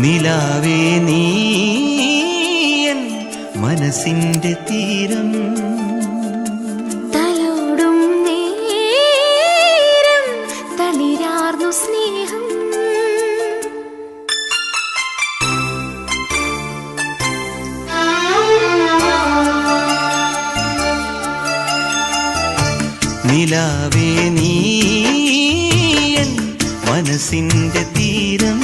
നിലാവേ നീ എൻ മനസ്സിന്റെ തീരം, തലോടും നേരം തളിരാർന്നു സ്നേഹം. നിലാവേ നീ എൻ മനസ്സിന്റെ തീരം,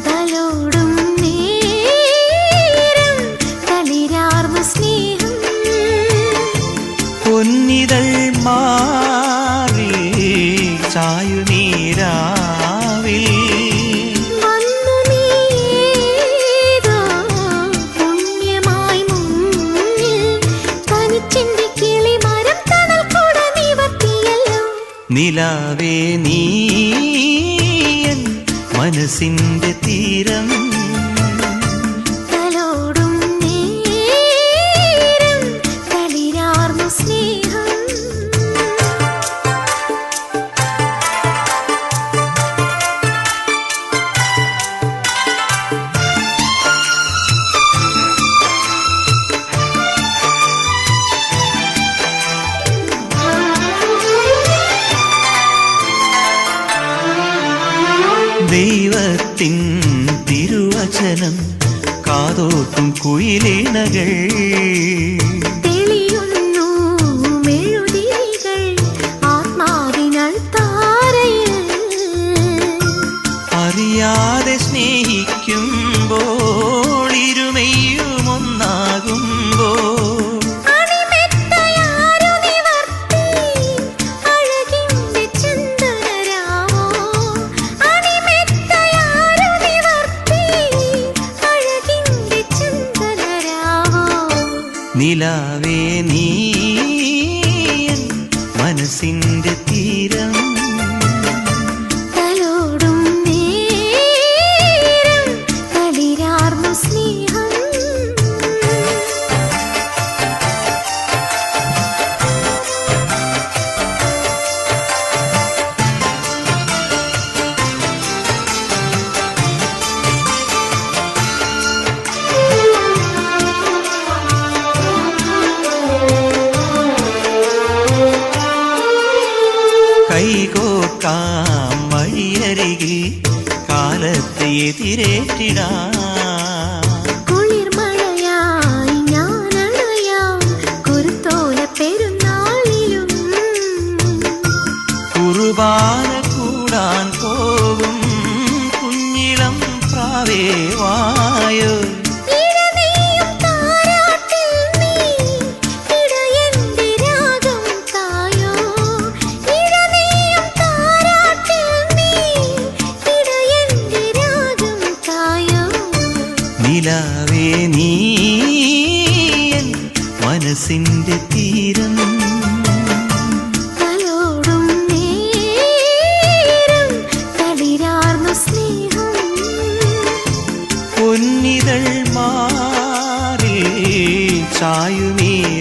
തലോടും നേരം തളിരാർന്നു സ്നേഹം. പൊന്നിതൾ മാറി ചായുനീരാവിൽ വന്നു നീയേതോ പുണ്യമായി മുന്നിൽ, തനിച്ചെന്റെ കിളിമരം തണൽ കൂട നിവർത്തിയല്ലോ. നിലാവേ നീ എൻ മനസ്സിന്റെ തീരം, തലോടും നേരം തളിരാർന്നു സ്നേഹം. ദൈവത്തിൻ തിരുവചനം കാതോട്ടും കുയിലിണകൾ, തെളിയുന്നു മെഴുതിരികൾ ആത്മാവിനാൽ താരയിൽ. അറിയാതെ സ്നേഹിക്കുമ്പോൾ ഇരുമയും ഒന്നാകുമ്പോൾ അണിമെത്തയാരു നിവർത്തി അഴകിന്റെ ചന്ദനരാവോ. അണിമെത്തയാരു നിവർത്തി അഴകിന്റെ ചന്ദനരാവോ. നിലാവേ നീ എൻ മനസ്സിന്റെ തീരം, തലോടും നേരം തളിരാർന്നു സ്നേഹം. കൈകോർക്കാം വഴിയരികിൽ കാലത്തെ എതിരേറ്റിടാം, കുളിർമഴയായി ഞാനണയാം കുരുത്തോല പെരുന്നാളിലും. കുർബാന കൂടാൻ പോകും കുഞ്ഞിളം പ്രാവേ വായോ. ഇഴനെയ്യും താരാട്ടിൽ നീ ഇടയന്റെ രാഗം തായോ. ഇഴനെയ്യും താരാട്ടിൽ നീ ഇടയന്റെ രാഗം തായോ. നിലാവേ നീ എൻ മനസ്സിന്റെ തീരം, തലോടും നേരം തളിരാർന്നു സ്നേഹം. പൊന്നിതൾ മാറി ചായുനീരാവിൽ